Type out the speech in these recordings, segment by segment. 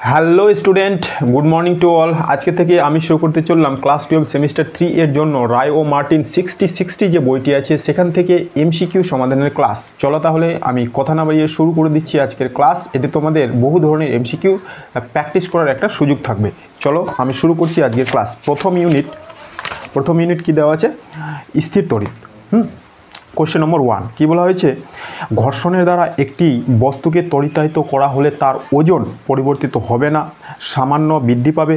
Hello student, good morning to all. আজকে থেকে আমি শুরু করতে চললাম ক্লাস 12 সেমিস্টার 3 এর জন্য রায় ও মার্টিন 60 যে বইটি আছে সেখান থেকে এমসিকিউ সমাধানের ক্লাস। চলো তাহলে আমি কথা না বাড়িয়ে শুরু করে দিচ্ছি আজকের ক্লাস। এতে তোমাদের বহু ধরনের এমসিকিউ প্র্যাকটিস করার একটা সুযোগ থাকবে। চলো আমি শুরু করছি আজকের ক্লাস। প্রথম ইউনিট কি দেওয়া আছে? স্থির তড়িৎ। কোশ্চেন নম্বর 1 কী বলা হয়েছে? ঘর্ষণের দ্বারা একটি বস্তুকে ত্বরিতায়িত করা হলে তার ওজন পরিবর্তিত হবে না, সামান্য বৃদ্ধি পাবে,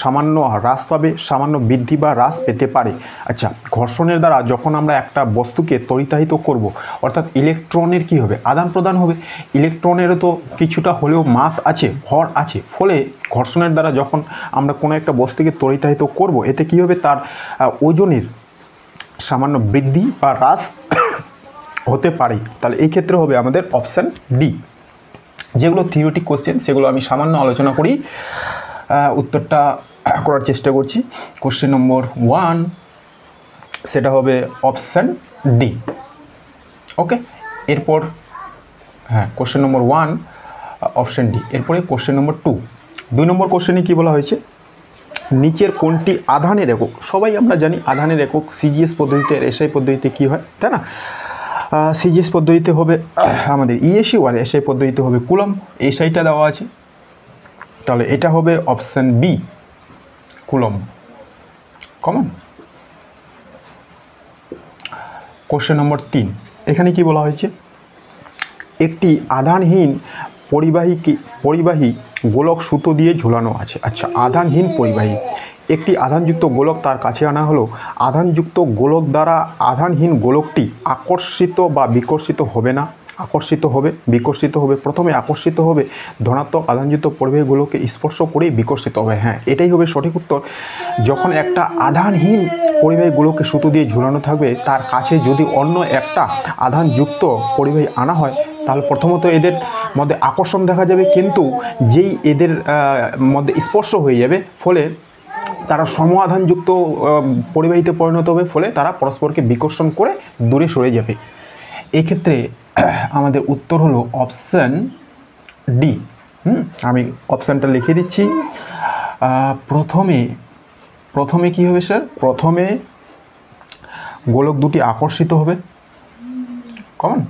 সামান্য হ্রাস পাবে, সামান্য বৃদ্ধি বা হ্রাস পেতে পারে। আচ্ছা, ঘর্ষণের দ্বারা যখন আমরা একটা বস্তুকে ত্বরিতায়িত করব, অর্থাৎ ইলেকট্রনের কি হবে? আদান প্রদান হবে। ইলেকট্রনেরও তো কিছুটা হলেও মাস আছে, ভর আছে, ফলে ঘর্ষণের দ্বারা যখন আমরা কোনো একটা বস্তুকে ত্বরিতায়িত করব, এতে কী হবে? তার ওজনের সামান্য বৃদ্ধি বা হ্রাস হতে পারে। তাহলে এই ক্ষেত্রে হবে আমাদের অপশান ডি। যেগুলো থিওরিটিক কোশ্চেন সেগুলো আমি সামান্য আলোচনা করি, উত্তরটা করার চেষ্টা করছি। কোশ্চেন নম্বর 1 সেটা হবে অপশান ডি। ওকে, এরপর কোশ্চেন নম্বর 1 অপশান ডি। এরপরে কোশ্চেন নম্বর 2 নম্বর কোশ্চেনে কী বলা হয়েছে? নিচের কোনটি আধানের একক? সবাই আমরা জানি আধানের একক সিজিএস পদ্ধতিতে, এসআই পদ্ধতিতে কী হয়, তাই না? সিজিএস পদ্ধতিতে হবে আমাদের ইএসইউ, আর এসআই পদ্ধতিতে হবে কুলম। এসআইটা দেওয়া আছে, তাহলে এটা হবে option B, coulomb. Common. Question number 3 এখানে কি বলা হয়েছে? একটি আধানহীন পরিবাহী গোলক সুতো দিয়ে ঝুলানো আছে। আচ্ছা, আধানহীন পরিবাহী, একটি আধানযুক্ত গোলক তার কাছে আনা হলো। আধানযুক্ত গোলক দ্বারা আধানহীন গোলকটি আকর্ষিত বা বিকর্ষিত হবে না, আকর্ষিত হবে, বিকর্ষিত হবে। প্রথমে আকর্ষিত হবে, ধনাত্মক আধানযুক্ত পরিবাহী গোলককে স্পর্শ করেই বিকর্ষিত হবে। এটাই হবে সঠিক উত্তর। যখন একটা আধানহীন পরিবাহী গোলককে সুতো দিয়ে ঝুলানো থাকবে, তার কাছে যদি অন্য একটা আধানযুক্ত পরিবাহী আনা হয়, তাহলে প্রথমত এদের মধ্যে আকর্ষণ দেখা যাবে, কিন্তু যেই এদের মধ্যে স্পর্শ হয়ে যাবে, ফলে তারা সম আধানযুক্ত পরিবাহীতে পরিণত হবে, ফলে তারা পরস্পরকে বিকর্ষণ করে দূরে সরে যাবে। এই ক্ষেত্রে আমাদের উত্তর হলো অপশান ডি। আমি অপশানটা লিখে দিচ্ছি। প্রথমে কি হবে স্যার? প্রথমে গোলক দুটি আকর্ষিত হবে। কমন,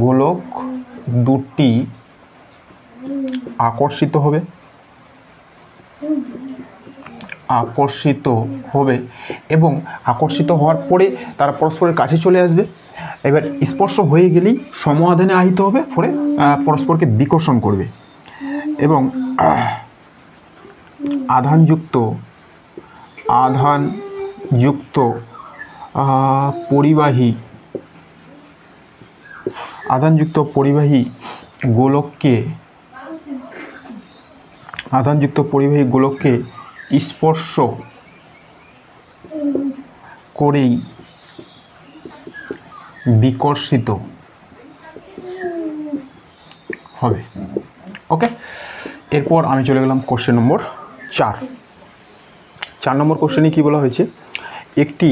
গোলক দুটি আকর্ষিত হবে, এবং আকর্ষিত হওয়ার পরে তারা পরস্পরের কাছে চলে আসবে। এবার স্পর্শ হয়ে গেলেই সম আধানে আহিত হবে, ফলে পরস্পরকে বিকর্ষণ করবে, এবং আধানযুক্ত পরিবাহী গোলককে স্পর্শ করেই বিকর্ষিত হবে। ওকে, এরপর আমি চলে গেলাম কোশ্চেন নম্বর 4 নম্বর কোশ্চেনে কি বলা হয়েছে? একটি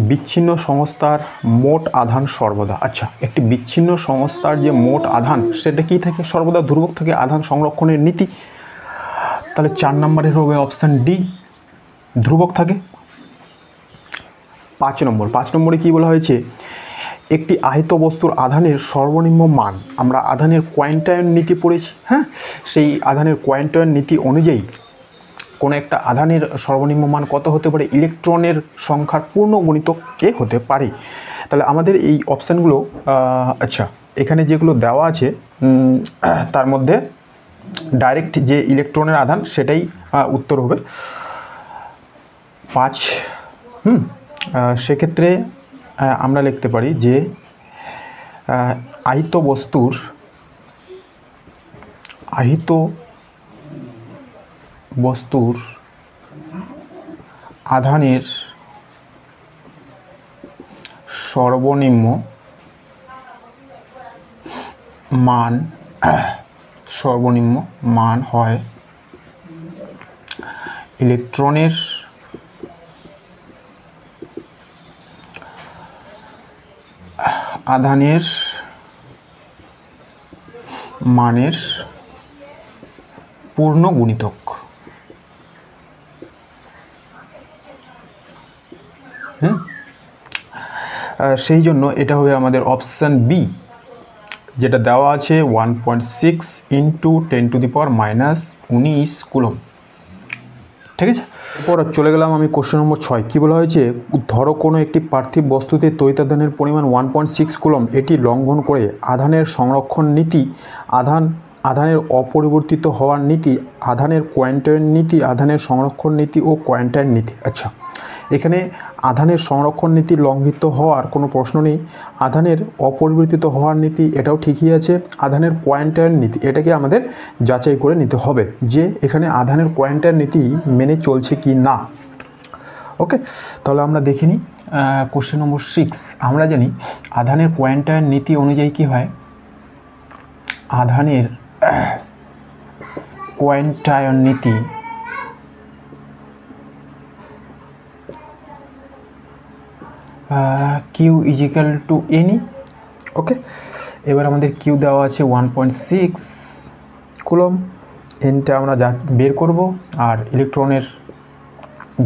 বিচ্ছিন্ন সংস্থার মোট আধান সর্বদা। আচ্ছা, একটি বিচ্ছিন্ন সংস্থার যে মোট আধান, সেটা কি থাকে? সর্বদা ধ্রুবক থাকে, আধান সংরক্ষণের নীতি। তাহলে 4 নম্বরের হবে অপশান ডি, ধ্রুবক থাকে। 5 নম্বরে কি বলা হয়েছে? একটি আহিত বস্তুর আধানের সর্বনিম্ন মান, আমরা আধানের কোয়ান্টায়ন নীতি পড়েছি, সেই আধানের কোয়ান্টায়ন নীতি অনুযায়ী কোনো একটা আধানের সর্বনিম্ন মান কত হতে পারে? ইলেকট্রনের সংখ্যার পূর্ণ গুণিতকে হতে পারে। তাহলে আমাদের এই অপশানগুলো, আচ্ছা, এখানে যেগুলো দেওয়া আছে তার মধ্যে ডাইরেক্ট যে ইলেকট্রনের আধান সেটাই উত্তর হবে 5। সেক্ষেত্রে আমরা লিখতে পারি যে আহিত বস্তুর আধানের সর্বনিম্ন মান হয় ইলেকট্রনের আধানের মানের পূর্ণ গুণিতক। সেই জন্য এটা হবে আমাদের অপশান বি, যেটা দেওয়া আছে 1.6 ইন্টু 10⁻⁻19 কুলম। ঠিক আছে, এরপর চলে গেলাম আমি কোশ্চেন নম্বর 6। কী বলা হয়েছে, ধরো কোনো একটি পার্থিব বস্তুতে তড়িতাধানের পরিমাণ 1.6 কুলম, এটি লঙ্ঘন করে আধানের সংরক্ষণ নীতি, আধানের অপরিবর্তিত হওয়ার নীতি, আধানের কোয়ান্টাইন নীতি, আধানের সংরক্ষণ নীতি ও কোয়ান্টাইন নীতি। আচ্ছা, এখানে আধানের সংরক্ষণ নীতি লঙ্ঘিত হওয়ার কোনো প্রশ্ন নেই, আধানের অপরিবর্তিত হওয়ার নীতি এটাও ঠিকই আছে, আধানের কোয়ান্টাইন নীতি এটাকে আমাদের যাচাই করে নিতে হবে যে এখানে আধানের কোয়ান্টাইন নীতি মেনে চলছে কি না। ওকে, তাহলে আমরা দেখে নিই কোশ্চেন নম্বর 6। আমরা জানি আধানের কোয়ান্টাইন নীতি অনুযায়ী কি হয়, আধানের কোয়ান্টাইন নীতি কিউ ইজিক্যাল টু এনি। ওকে, এবার আমাদের কিউ দেওয়া আছে 1.6 কুলম, এনটা আমরা বের করব, আর ইলেকট্রনের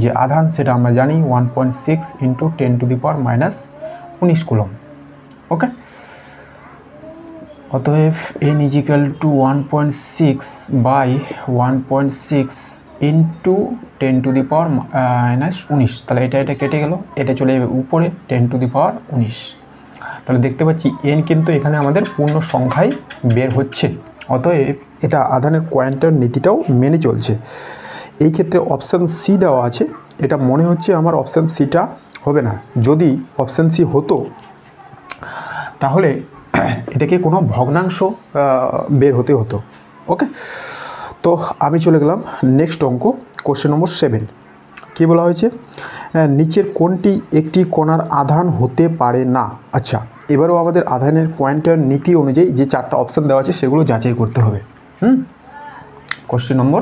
যে আধান সেটা আমরা জানি 1.6 ইন্টু 10⁻⁻19 কুলম। ওকে, অতএব N is equal to 1.6 by 1.6 into 10⁻⁻19। তাহলে এটা কেটে গেল, এটা চলে যাবে উপরে 10⁻19। তাহলে দেখতে পাচ্ছি এন কিন্তু এখানে আমাদের পূর্ণ সংখ্যায় বের হচ্ছে, অতএব এটা আধানের কোয়ান্টাইন নীতিটাও মেনে চলছে। এই ক্ষেত্রে অপশান সি দেওয়া আছে, এটা মনে হচ্ছে আমার অপশান সিটা হবে না। যদি অপশান সি হতো তাহলে এটাকে কোনো ভগ্নাংশ বের হতে হতো। ওকে, তো আমি চলে গেলাম নেক্সট অঙ্ক, কোশ্চেন নম্বর 7। কী বলা হয়েছে, নিচের কোনটি একটি কণার আধান হতে পারে না। আচ্ছা, এবারেও আমাদের আধানের কোয়ান্টাইন নীতি অনুযায়ী যে 4টা অপশান দেওয়া আছে সেগুলো যাচাই করতে হবে। কোশ্চেন নম্বর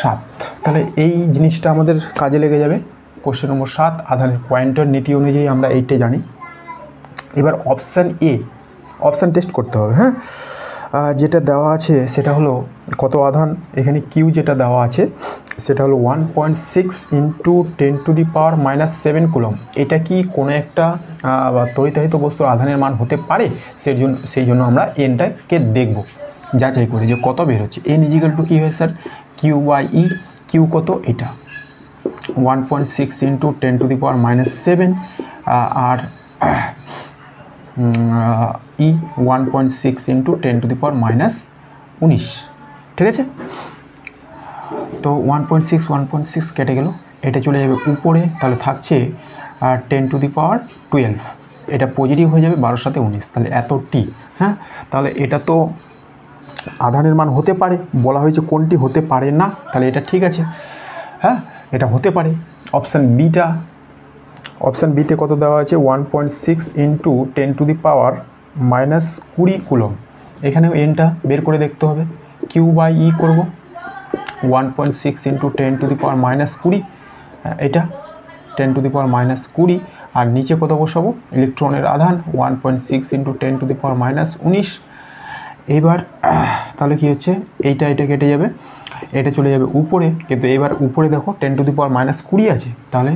7, তাহলে এই জিনিসটা আমাদের কাজে লেগে যাবে। কোশ্চেন নম্বর 7, আধানের কোয়ান্টাইন নীতি অনুযায়ী আমরা এইটা জানি। এবার অপশান এ, অপশান টেস্ট করতে হবে। হ্যাঁ, যেটা দেওয়া আছে সেটা হলো কত আধান, এখানে কিউ যেটা দেওয়া আছে সেটা হলো 1.6 ইন্টু 10⁻⁻7 কুলম। এটা কি কোনো একটা তড়িতাহিত বস্তুর আধানের মান হতে পারে? সেই জন্য আমরা এনটাকে দেখব, যাচাই করি যে কত বের হচ্ছে। এন ইজিক্যাল টু কী হয় sir, q by e. Q কত, এটা 1.6 ইন্টু 10⁻⁻7 আর ই 1.6 ইন্টু 10⁻⁻19। ঠিক আছে, তো 1.6 কেটে গেল, এটা চলে যাবে উপরে, তাহলে থাকছে 10⁻12। এটা পজিটিভ হয়ে যাবে, 12 সাথে 19, তাহলে এত টি। হ্যাঁ, তাহলে এটা তো আধানের মান হতে পারে, বলা হয়েছে কোনটি হতে পারে না, তাহলে এটা ঠিক আছে। হ্যাঁ, এটা হতে পারে। অপশান বিটা, অপশান বিতে কত দেওয়া আছে, 1.6 ইন্টু 10⁻⁻20 কুলম। এখানেও এনটা বের করে দেখতে হবে, কিউ বাই ই করবো, 1.6 ইন্টু 10⁻⁻20, এটা 10⁻⁻20, আর নিচে কত বসাবো, ইলেকট্রনের আধান 1.6 ইন্টু 10⁻⁻19। এইবার তাহলে কি হচ্ছে, এটা কেটে যাবে, এটা চলে যাবে উপরে, কিন্তু এবার উপরে দেখো 10⁻⁻20 আছে, তাহলে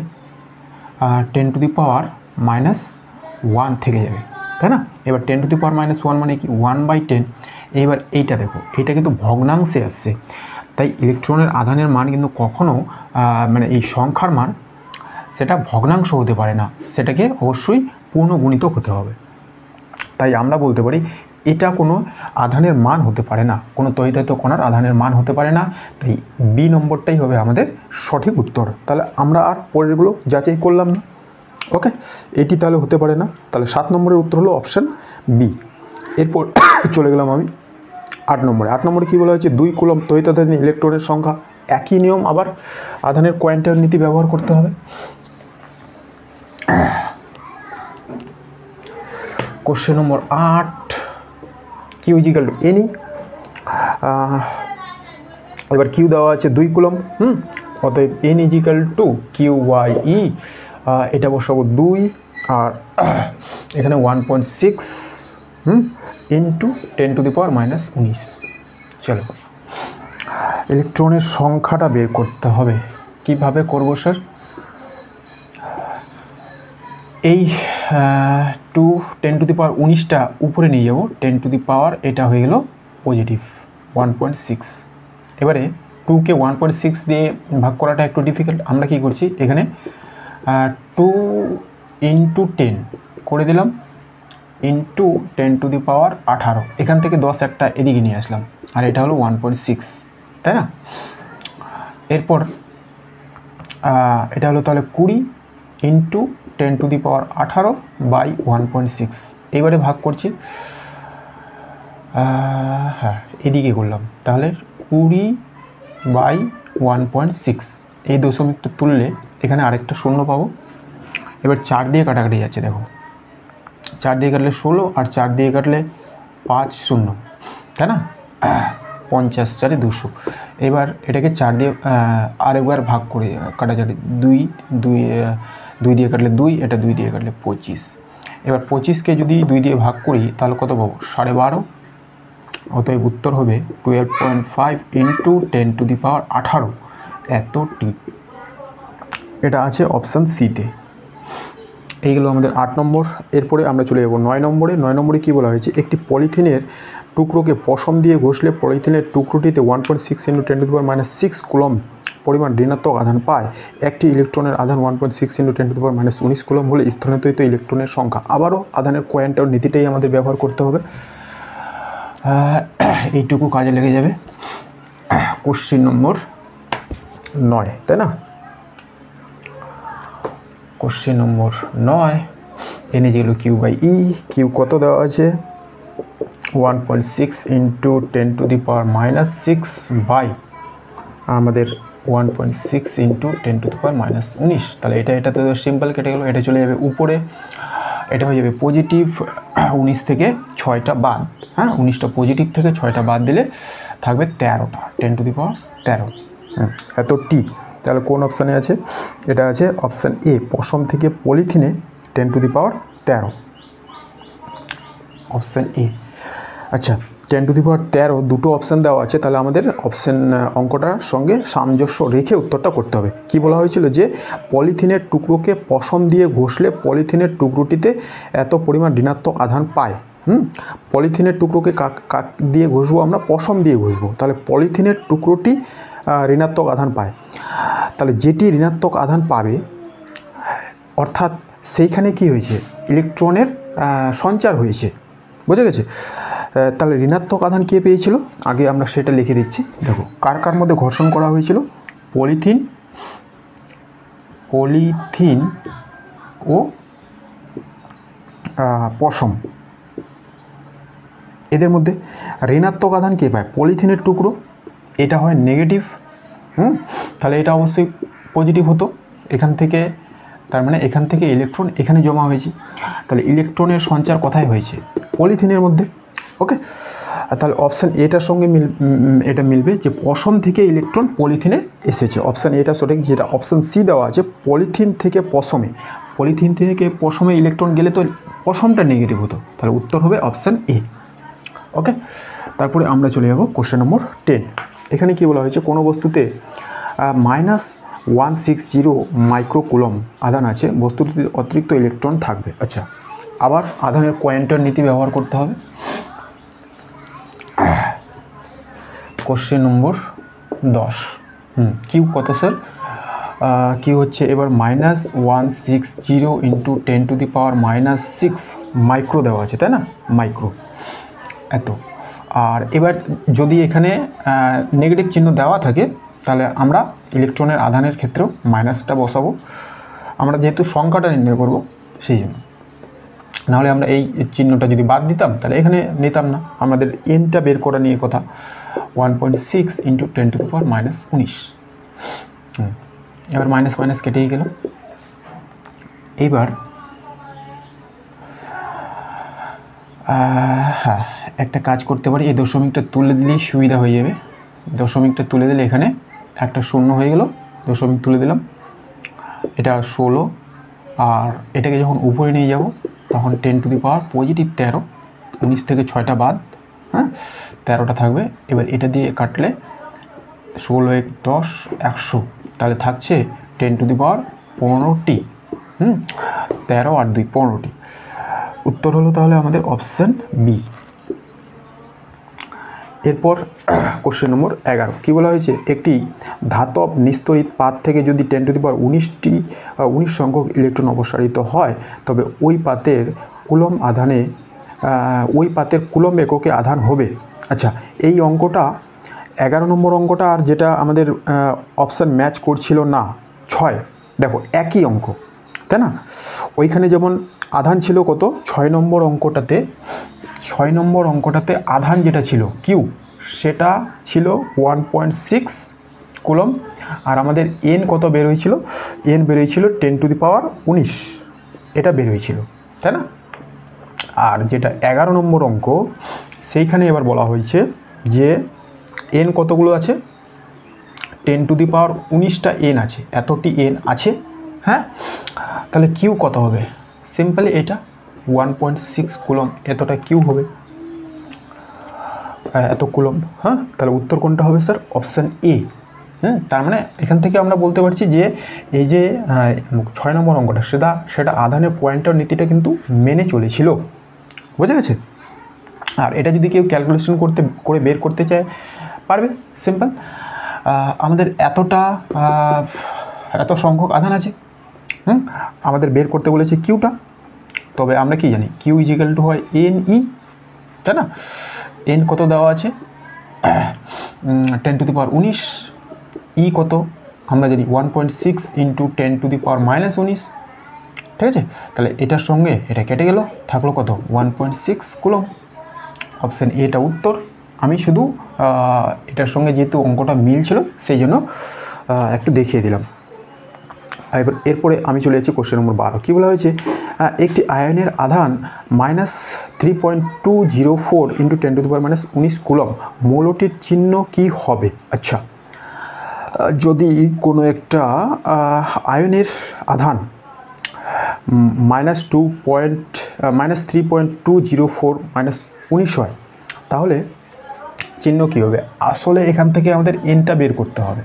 10⁻⁻1 থেকে যাবে, তাই না? এবার 10⁻⁻1 মানে কি, 1/10। এইবার এইটা দেখো, এটা কিন্তু ভগ্নাংশে আসছে, তাই ইলেকট্রনের আধানের মান কিন্তু কখনও মানে এই সংখ্যার মান সেটা ভগ্নাংশ হতে পারে না, সেটাকে অবশ্যই পূর্ণ গুণিতক হতে হবে। তাই আমরা বলতে পারি এটা কোনো আধানের মান হতে পারে না, কোনো তড়িতাহিত কণার আধানের মান হতে পারে না, তাই বি নম্বরটাই হবে আমাদের সঠিক উত্তর। তাহলে আমরা আর পরেরগুলো যাচাই করলাম না। ওকে, এটি তাহলে হতে পারে না, তাহলে 7 নম্বরের উত্তর হলো অপশান বি। এরপর চলে গেলাম আমি 8 নম্বরে। 8 নম্বরে কী বলা হয়েছে, 2 কুলম তড়িতাধানী ইলেকট্রনের সংখ্যা। একই নিয়ম, আবার আধানের কোয়ান্টাইন নীতি ব্যবহার করতে হবে। Question number 8, Q is equal to N E. এবার কিউ দেওয়া আছে 2 কুলম, অতএব N is equal to Q by E, এটা বসাবো 2, আর এখানে 1.6 ইন্টু 10⁻⁻19। চলো, ইলেকট্রনের সংখ্যাটা বের করতে হবে। কিভাবে করব স্যার? এই 2 10⁻19টা উপরে নিয়ে যাব, 10⁻, এটা হয়ে গেল পজিটিভ 1.6। এবারে 2কে 1.6 দিয়ে ভাগ করাটা একটু ডিফিকাল্ট। আমরা কি করছি, এখানে 2 × 10 করে দিলাম, ইন্টু 10⁻18, এখান থেকে 10 একটা এদিকে নিয়ে আসলাম, আর এটা হলো 1.6, তাই না? এরপর এটা হলো তাহলে 20 × 10⁻18 বাই 1.6। এইবারে ভাগ করছি, হ্যাঁ এদিকে করলাম, তাহলে 20/1.6। এই দশমিকটা তুললে এখানে আরেকটা শূন্য পাবো। এবার 4 দিয়ে কাটাকাটি যাচ্ছে, দেখো 4 দিয়ে কাটলে 16, আর 4 দিয়ে কাটলে 5 0, তাই না? 50 4 200। এবার এটাকে 4 দিয়ে আরেকবার ভাগ করে কাটাকাটি, 2 দিয়ে কাটলে 2, এটা 2 দিয়ে কাটলে 25। এবার 25কে যদি 2 দিয়ে ভাগ করি তাহলে কত পাবো? 12.5। অতএব উত্তর হবে 12.5 × 10⁻18 এতটি। এটা আছে অপশান সিতে। এইগুলো আমাদের 8 নম্বর। এরপরে আমরা চলে যাব 9 নম্বরে। 9 নম্বরে কী বলা হয়েছে, একটি পলিথিনের টুকরোকে পশম দিয়ে ঘষলে পলিথিনের টুকরোটিতে 1.6 × 10⁻6 কুলম্ব পরিমাণ ঋণাত্মক আধান পায়। একটি ইলেকট্রনের আধান 1.6 × 10⁻19 কুলম্ব হলে স্থানান্তরিত ইলেকট্রনের সংখ্যা। আবারও আধানের কোয়ান্টাম নীতিটাই আমাদের ব্যবহার করতে হবে, এইটুকু কাজে লেগে যাবে। কোশ্চেন নম্বর 9, তাই না? কোশ্চেন নম্বর 9, এনে যেগুলো Q/E, কিউ কত দেওয়া আছে? 1.6 × 10⁻6 বাই আমাদের 1.6 × 10⁻19। তাহলে এটা তো সিম্পল কেটে গেল, এটা চলে যাবে উপরে, এটা হয়ে যাবে পজিটিভ 19 থেকে 6টা বাদ, হ্যাঁ 19টা পজিটিভ থেকে 6টা বাদ দিলে থাকবে 13টা, 10⁻13। এত টি। তাহলে কোন অপশানে আছে? এটা আছে অপশান এ, পশম থেকে পলিথিনে 10⁻13, অপশান এ। আচ্ছা, 10⁻13 দুটো অপশান দেওয়া আছে, তাহলে আমাদের অপশান অঙ্কটার সঙ্গে সামঞ্জস্য রেখে উত্তরটা করতে হবে। কি বলা হয়েছিল, যে পলিথিনের টুকরোকে পশম দিয়ে ঘষলে পলিথিনের টুকরোটিতে এত পরিমাণ ঋণাত্মক আধান পায়। পলিথিনের টুকরোকে কাক দিয়ে ঘষবো আমরা? পশম দিয়ে ঘষবো। তাহলে পলিথিনের টুকরোটি ঋণাত্মক আধান পায়, তাহলে যেটি ঋণাত্মক আধান পাবে, অর্থাৎ সেইখানে কি হয়েছে, ইলেকট্রনের সঞ্চার হয়েছে, বুঝে গেছে? তাহলে ঋণাত্মক আধান কে পেয়েছিল, আগে আমরা সেটা লিখে দিচ্ছি। দেখো কার কার মধ্যে ঘর্ষণ করা হয়েছিল, পলিথিন ও পশম, এদের মধ্যে ঋণাত্মক আধান কে পায়? পলিথিনের টুকরো, এটা হয় নেগেটিভ। তাহলে এটা অবশ্যই পজিটিভ হতো এখান থেকে, তার মানে এখান থেকে ইলেকট্রন এখানে জমা হয়েছে, তাহলে ইলেকট্রনের সঞ্চার কোথায় হয়েছে? পলিথিনের মধ্যে। ওকে, তাহলে অপশান এটার সঙ্গে এটা মিলবে, যে পশম থেকে ইলেকট্রন পলিথিনে এসেছে। অপশান এটা সঠিক। যেটা অপশান সি দেওয়া আছে, পলিথিন থেকে পশমে, পলিথিন থেকে পশমে ইলেকট্রন গেলে তো পশমটা নেগেটিভ হতো, তাহলে উত্তর হবে অপশান এ। ওকে, তারপরে আমরা চলে যাব কোশ্চেন নম্বর 10। এখানে কি বলা হয়েছে, কোনো বস্তুতে -160 মাইক্রোকুলম আধান আছে, বস্তুটিতে অতিরিক্ত ইলেকট্রন থাকবে। আচ্ছা, আবার আধানের কোয়ান্টাম নীতি ব্যবহার করতে হবে। কোশ্চেন নম্বর 10, কিউ কত স্যার? কিউ হচ্ছে এবার -160 × 10⁻6 মাইক্রো দেওয়া আছে, তাই না? মাইক্রো এত। আর এবার যদি এখানে নেগেটিভ চিহ্ন দেওয়া থাকে, তাহলে আমরা ইলেকট্রনের আধানের ক্ষেত্রেও মাইনাসটা বসাবো, আমরা যেহেতু সংখ্যাটা নির্ণয় করব সেই জন্য। নাহলে আমরা এই চিহ্নটা যদি বাদ দিতাম তাহলে এখানে নিতাম না, আমাদের এনটা বের করা নিয়ে কথা। 1.6 × 10⁻19। এবার মাইনাস মাইনাস কেটেই গেল। এইবার হ্যাঁ, একটা কাজ করতে পারি, এই দশমিকটা তুলে দিলেই সুবিধা হয়ে যাবে। দশমিকটা তুলে দিলে এখানে একটা শূন্য হয়ে গেল, দশমিক তুলে দিলাম, এটা 16, আর এটাকে যখন উপরে নিয়ে যাব তখন 10⁻13, 19 থেকে 6টা বাদ, হ্যাঁ 13টা থাকবে। এবার এটা দিয়ে কাটলে 16 এক 10 100, তাহলে থাকছে 10⁻15টি। 13 আর 2 15টি। উত্তর হলো তাহলে আমাদের অপশান বি। এরপর কোশ্চেন নম্বর 11 কী বলা হয়েছে, একটি ধাতব নিস্তড়িত পাত থেকে যদি 10⁻19 সংখ্যক ইলেকট্রন অপসারিত হয় তবে ওই পাতের কুলম্ব এককে আধান হবে। আচ্ছা, এই অঙ্কটা 11 নম্বর অঙ্কটা আর যেটা আমাদের অপশান ম্যাচ করছিল না 6, দেখো একই অঙ্ক, তাই না? ওইখানে যেমন আধান ছিল কত, 6 নম্বর অঙ্কটাতে আধান যেটা ছিল কিউ, সেটা ছিল 1.6 কুলম্ব, আর আমাদের এন কত বের হয়েছিল, এন বের হয়েছিল 10⁻19, এটা বের হয়েছিল, তাই না? আর যেটা 11 নম্বর অঙ্ক, সেইখানে এবার বলা হয়েছে যে এন কতগুলো আছে, 10⁻19টা এন আছে, এতটি এন আছে। হ্যাঁ, তাহলে কিউ কত হবে, সিম্পলি এটা 1.6 কুলম্ব, এতটা কিউ হবে, এত কুলম্ব। হ্যাঁ, তাহলে উত্তর কোনটা হবে স্যার, অপশান এ। তার মানে এখান থেকে আমরা বলতে পারছি যে এই যে 6 নম্বর অঙ্কটা সেটা আধানের পয়েন্টার নীতিটা কিন্তু মেনে চলেছিল, বোঝা গেছে? আর এটা যদি কেউ ক্যালকুলেশন করে বের করতে চায় পারবে, সিম্পল। আমাদের এত সংখ্যক আধান আছে, আমাদের বের করতে বলেছে কিউটা, তবে আমরা কি জানি কিউ ইজিক্যাল টু হয় এন ই, তাই না? এন কত দেওয়া আছে, 10⁻19, ই কত আমরা জানি 1.6 × 10⁻−19, ঠিক আছে? তাহলে এটার সঙ্গে এটা কেটে গেল, থাকলো কত, 1.6 কুলম্ব। অপশান এটা উত্তর। আমি শুধু এটার সঙ্গে যেহেতু অঙ্কটা মিল ছিল সেই জন্য একটু দেখিয়ে দিলাম। এরপরে আমি চলে যাচ্ছি কোশ্চেন নম্বর 12। কী বলা হয়েছে, একটি আয়নের আধান -3.204 × 10⁻−19 কুলম্ব, মৌলটির চিহ্ন কি হবে? আচ্ছা, যদি কোনো একটা আয়নের আধান -3.204 হয়, তাহলে চিহ্ন কী হবে? আসলে এখান থেকে আমাদের এনটা বের করতে হবে,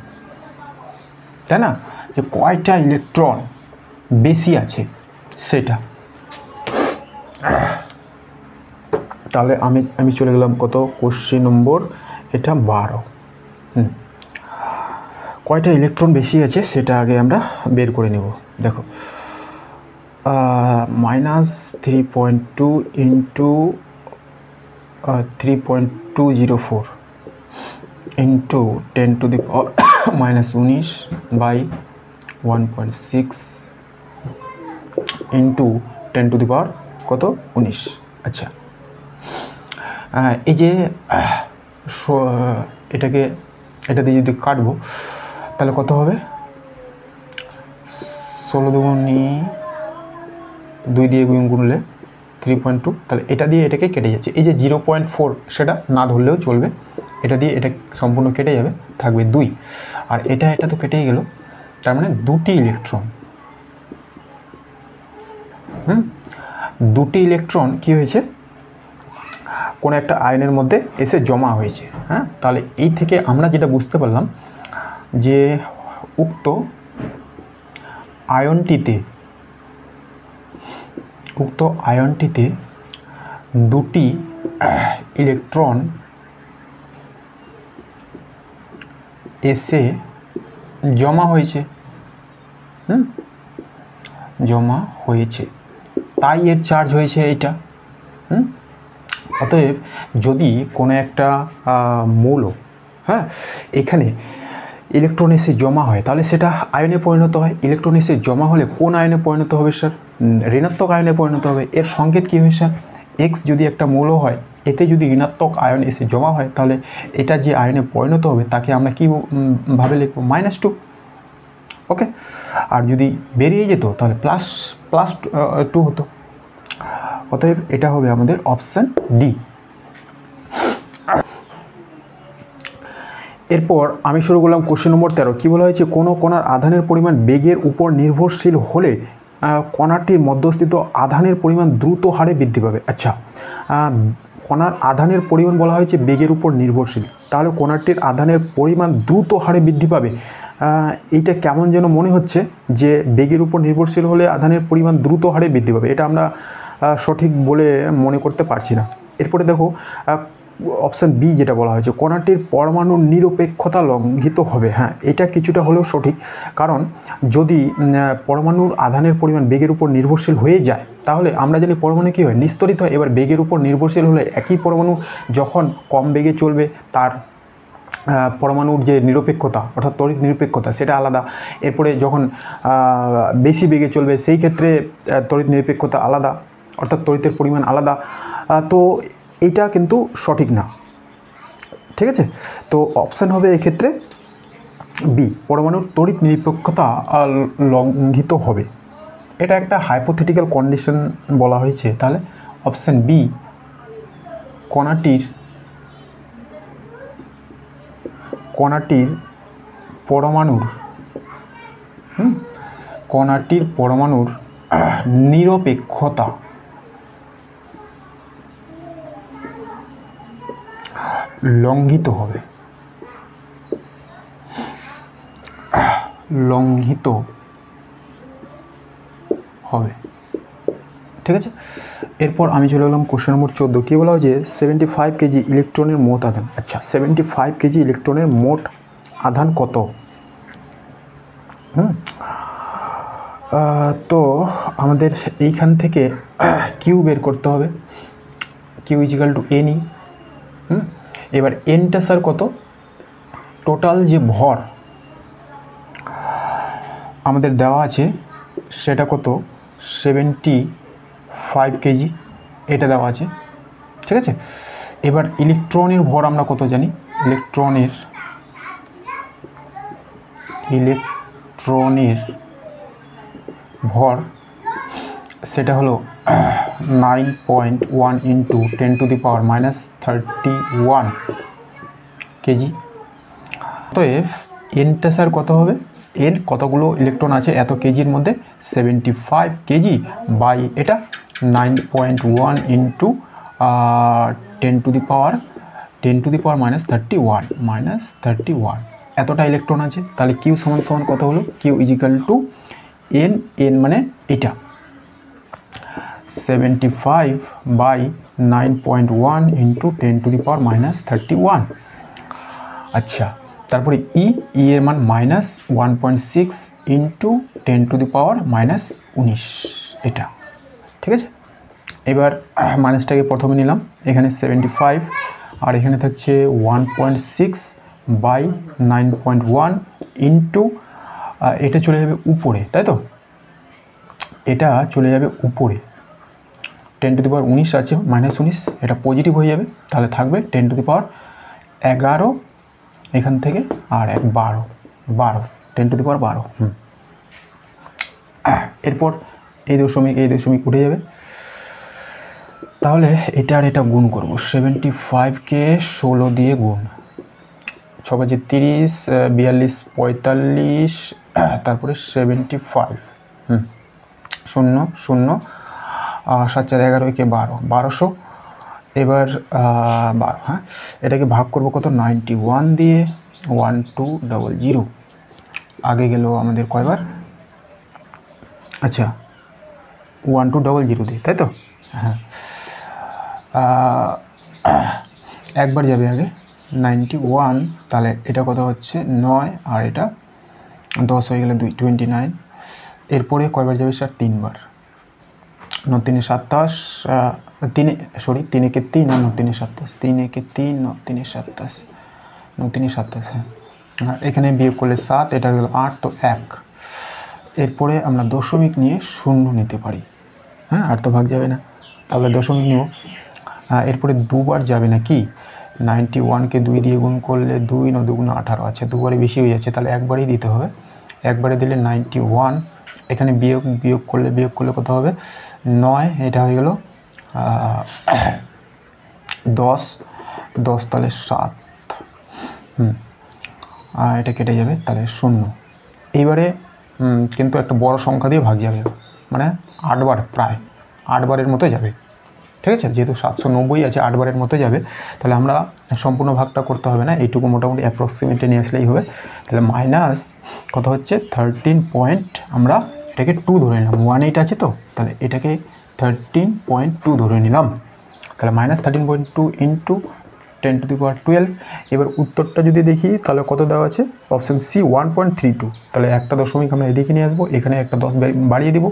তাই না? যে কয়টা ইলেকট্রন বেশি আছে সেটা। তাহলে আমি চলে গেলাম কত, কোশ্চেন নম্বর এটা 12। কয়টা ইলেকট্রন বেশি আছে সেটা আগে আমরা বের করে নেব। দেখো, -3.2 × 3.204 × 10⁻−19/1.6 × 10⁻19। আচ্ছা, এই যে এটা দিয়ে যদি কাটবো তাহলে কত হবে, 16 দুগুণে 2 দিয়ে গুণলে 3.2, তাহলে এটা দিয়ে এটাকে কেটে যাচ্ছে। এই যে 0.4 সেটা না ধরলেও চলবে, এটা দিয়ে এটা সম্পূর্ণ কেটে যাবে, থাকবে 2, আর এটা তো কেটেই গেল, তার মানে দুটি ইলেকট্রন কি হয়েছে, কোনো একটা আয়নের মধ্যে এসে জমা হয়েছে। হ্যাঁ, তাহলে এই থেকে আমরা যেটা বুঝতে পারলাম যে উক্ত আয়নটিতে দুটি ইলেকট্রন এসে জমা হয়েছে, তাই এর চার্জ হয়েছে এটা। অতএব যদি কোনো একটা মৌল, হ্যাঁ, এখানে ইলেকট্রন এসে জমা হয় তাহলে সেটা আয়নে পরিণত হয়। ইলেকট্রন এসে জমা হলে কোন আয়নে পরিণত হবে স্যার? ঋণাত্মক আয়নে পরিণত হবে। এর সংকেত কী হবে স্যার? এক্স যদি একটা মৌল হয়, এতে যদি ঋণাত্মক আয়ন এসে জমা হয় তাহলে এটা যে আয়নে পরিণত হবে তাকে আমরা কী ভাবে লিখব? -2। ওকে, আর যদি বেরিয়ে যেত তাহলে +2 হতো। অতএব এটা হবে আমাদের অপশান ডি। এরপর আমি শুরু করলাম কোশ্চেন নম্বর 13। কী বলা হয়েছে, কোনো কণার আধানের পরিমাণ বেগের উপর নির্ভরশীল হলে কণাটির মধ্যস্থিত আধানের পরিমাণ দ্রুত হারে বৃদ্ধি পাবে। আচ্ছা, কণার আধানের পরিমাণ বলা হয়েছে বেগের উপর নির্ভরশীল, তাহলে কণাটির আধানের পরিমাণ দ্রুত হারে বৃদ্ধি পাবে। এইটা কেমন যেন মনে হচ্ছে যে বেগের উপর নির্ভরশীল হলে আধানের পরিমাণ দ্রুত হারে বৃদ্ধি পাবে, এটা আমরা সঠিক বলে মনে করতে পারছি না। এরপরে দেখো অপশান বি যেটা বলা হয়েছে, কণাটির পরমাণুর নিরপেক্ষতা লঙ্ঘিত হবে। হ্যাঁ, এটা কিছুটা হলেও সঠিক, কারণ যদি পরমাণুর আধানের পরিমাণ বেগের উপর নির্ভরশীল হয়ে যায়, তাহলে আমরা জানি পরমাণু কী হয়, নিস্তরিত হয়। এবার বেগের উপর নির্ভরশীল হলে একই পরমাণু যখন কম বেগে চলবে, তার পরমাণুর যে নিরপেক্ষতা অর্থাৎ তড়িৎ নিরপেক্ষতা সেটা আলাদা। এরপরে যখন বেশি বেগে চলবে, সেই ক্ষেত্রে তড়িৎ নিরপেক্ষতা আলাদা, অর্থাৎ তড়িতের পরিমাণ আলাদা। তো এইটা কিন্তু সঠিক না, ঠিক আছে। তো অপশান হবে এক্ষেত্রে বি, পরমাণুর তড়িৎ নিরপেক্ষতা লঙ্ঘিত হবে। এটা একটা হাইপোথেটিক্যাল কন্ডিশন বলা হয়েছে, তাহলে অপশান বি, কণাটির পরমাণুর নিরপেক্ষতা লঙ্ঘিত হবে। ঠিক আছে। এরপর আমি চলে গেলাম কোশ্চেন নম্বর 14। কী বলা হয়েছে, 75 কেজি ইলেকট্রনের মোট আধান। আচ্ছা, 75 কেজি ইলেকট্রনের মোট আধান কত? তো আমাদের এইখান থেকে কিউ বের করতে হবে। Q is equal to N E. এবার এনটা স্যার কত, টোটাল যে ভর আমাদের দেওয়া আছে সেটা কত, 75 কেজি, এটা দেওয়া আছে, ঠিক আছে। এবার ইলেকট্রনের ভর আমরা কত জানি, ইলেকট্রনের ভর সেটা হলো 9.1 × 10⁻³ কেজি। তো এনটা স্যার কত হবে, এন কতগুলো ইলেকট্রন আছে এত কেজির মধ্যে, 75 কেজি বাই এটা 9.1 × 10⁻³ এতটা ইলেকট্রন আছে। তাহলে কিউ সমান কত হলো, q is equal to n, n মানে এটা 75 বাই 9.1 × 10⁻³ আচ্ছা, তারপরে ই এর মান -1.6 × 10⁻⁻19 এটা, ঠিক আছে। এবার মাইনাসটাকে প্রথমে নিলাম, এখানে 75 আর এখানে থাকছে 1.6 বাই 9.1 ইন্টু এটা চলে যাবে উপরে, তাই তো, এটা চলে যাবে উপরে, 10⁻19 আছে -19, এটা পজিটিভ হয়ে যাবে, তাহলে থাকবে 10⁻11 এখান থেকে, আর 12 10⁻12। এরপর এই দশমিক উঠে যাবে, তাহলে এটা আর এটা গুণ করব, 75কে 16 দিয়ে গুণ, 6 × 30, 42, 45, তারপরে 75, 0 0, 7 4 11, 1200। এবার 12, হ্যাঁ, এটাকে ভাগ করব কত, 91 দিয়ে, 1200 আগে গেল আমাদের কয়বার, আচ্ছা 1200 দিয়ে, তাই তো, হ্যাঁ, একবার যাবে আগে 91, তাহলে এটা কত হচ্ছে 9, আর এটা 10 হয়ে গেলে 29। এরপরে কয়বার যাবে স্যার, 3 বার, 9 3 27, 3 একে 3 আর 9 3 27, 3 একে 3, 9 3 27, 9 3 27, হ্যাঁ, এখানে বিয়োগ করলে 7, এটা গেল 8, তো 1। এরপরে আমরা দশমিক নিয়ে 0 নিতে পারি, হ্যাঁ, আর তো ভাগ যাবে না, তাহলে দশমিক নিব। এরপরে দুবার যাবে না কি, 91কে 2 দিয়ে গুণ করলে 2 9 2 18 আছে, দুবারে বেশি হয়ে যাচ্ছে, তাহলে একবারই দিতে হবে, একবারে দিলে 91, এখানে বিয়োগ করলে কত হবে, 9, এটা হয়ে গেল 10 তাহলে 7, এটা কেটে যাবে, তাহলে 0। এইবারে কিন্তু একটা বড় সংখ্যা দিয়ে ভাগ যাবে, মানে 8 বার, প্রায় 8 বারের মতো যাবে, ঠিক আছে, যেহেতু 790 আছে 8 বারের মতো যাবে, তাহলে আমরা সম্পূর্ণ ভাগটা করতে হবে না, এইটুকু মোটামুটি অ্যাপ্রক্সিমেটে নিয়ে আসলেই হবে। তাহলে মাইনাস কত হচ্ছে 13 পয়েন্ট, আমরা এটাকে 2 ধরে নিলাম, 18 আছে তো, তাহলে এটাকে 13.2 ধরে নিলাম। তাহলে মাইনাস 13.2 ইন্টু 10⁻12। এবার উত্তরটা যদি দেখি তাহলে কত দেওয়া আছে, অপশান সি 1.32। তাহলে একটা দশমিক আমরা এদিকে নিয়ে আসবো, এখানে একটা 10 বাড়িয়ে দিব,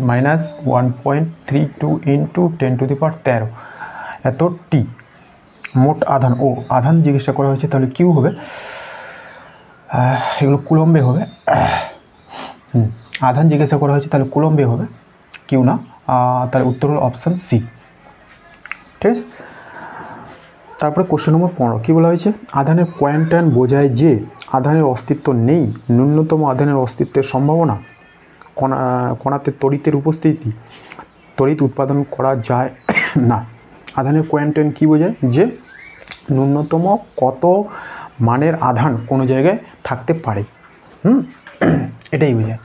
মাইনাস 1.32 ইন্টু 10⁻13 এত টি। মোট আধান, ও আধান জিজ্ঞাসা করা হয়েছে, তাহলে কিউ হবে, এগুলো কুলম্বে হবে। আধান জিজ্ঞাসা করা হয়েছে তাহলে কুলম্বে হবে, কিউ না। তাহলে উত্তর হলো অপশান সি। ঠিক আছে, তারপরে কোশ্চেন নম্বর 15 কী বলা হয়েছে, আধানের কোয়ান্টাইন বোঝায় যে আধানের অস্তিত্ব নেই, ন্যূনতম আধানের অস্তিত্বের সম্ভাবনা, কণাতে তড়িতের উপস্থিতি, তড়িৎ উৎপাদন করা যায় না। আধানের কোয়ান্টাইন কী বোঝায়, যে ন্যূনতম কত মানের আধান কোনো জায়গায় থাকতে পারে, এটাই বোঝায়।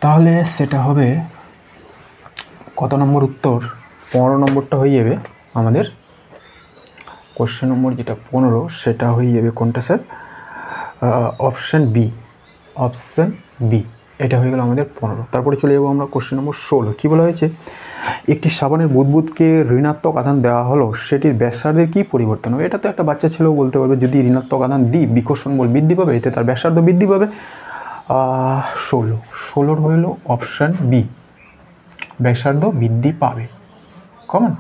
তাহলে সেটা হবে কত নম্বর উত্তর, 15 নম্বরটা হয়ে যাবে আমাদের, কোশ্চেন নম্বর যেটা 15 সেটা হয়ে যাবে কোনটা sir, option B, option B, এটা হয়ে গেল আমাদের 15। তারপরে চলে যাবো আমরা কোশ্চেন নম্বর 16। কী বলা হয়েছে, একটি সাবানের বুদবুদকে ঋণাত্মক আধান দেওয়া হলো, সেটির ব্যাসার্ধের কী পরিবর্তন হবে। এটা তো একটা বাচ্চা ছেলেও বলতে পারবে, যদি ঋণাত্মক আধান দিই বিকর্ষণ বল বৃদ্ধি পাবে, এতে তার ব্যাসার্ধ বৃদ্ধি পাবে। 16 হইল অপশান বি, ব্যাসার্ধ বৃদ্ধি পাবে, কমন,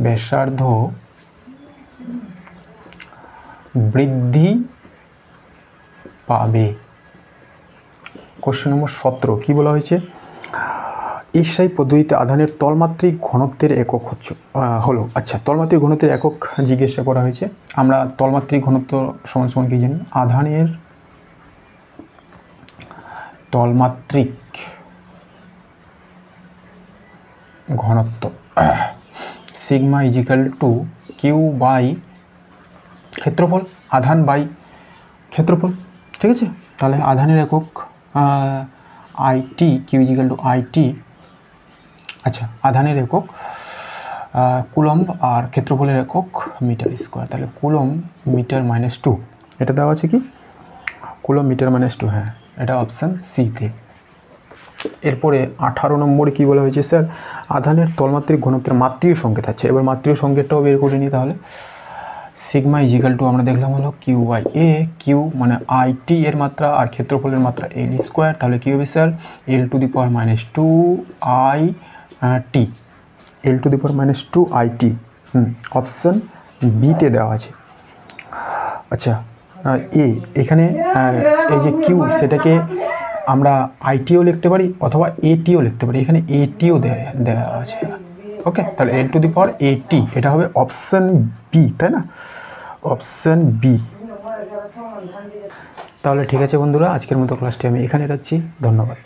ব্যাসার্ধ বৃদ্ধি পাবে। কোশ্চেন নম্বর 17 কী বলা হয়েছে, ঈর্ষাই পদ্ধতিতে আধানের তলমাত্রিক ঘনত্বের একক হলো। আচ্ছা, তলমাত্রিক ঘনত্বের একক জিজ্ঞাসা করা হয়েছে। আমরা তলমাত্রিক ঘনত্ব সমান সমান কি জানি, আধানের তলমাত্রিক ঘনত্ব sigma is equal to Q by ক্ষেত্রফল, আধান বাই ক্ষেত্রফল। ঠিক আছে, তাহলে আধানের একক I T, q is equal to I T. আচ্ছা, আধানের একক কুলম্ব আর ক্ষেত্রফলের একক মিটার স্কোয়ার। তাহলে কুলম্ব মিটার -2, এটা দেওয়া আছে কি, কুলম্ব মিটার -2, হ্যাঁ এটা অপশান সিতে। এরপরে 18 নম্বরে কী বলা হয়েছে স্যার, আধানের তলমাত্রিক ঘনত্বের মাত্রীয় সংকেত আছে। এবার মাত্রীয় সংকেতটাও বের করে নিই। তাহলে সিগমা ইজিক্যাল টু আমরা দেখলাম হলো কিউ বাই এ, কিউ মানে আইটি এর মাত্রা আর ক্ষেত্রফলের মাত্রা এল স্কোয়ার। তাহলে কী হবে sir, L⁻² I T, L⁻² I T, option বিতে দেওয়া আছে। আচ্ছা, এ এখানে এই যে কিউ, সেটাকে আমরা আইটিও লিখতে পারি অথবা এটিও লিখতে পারি, এখানে এটিও দেওয়া আছে। ওকে, তাহলে L⁻AT, এটা হবে অপশান বি, তাই না, অপশান বি। তাহলে ঠিক আছে বন্ধুরা, আজকের মতো ক্লাসটি আমি এখানে রাখছি, ধন্যবাদ।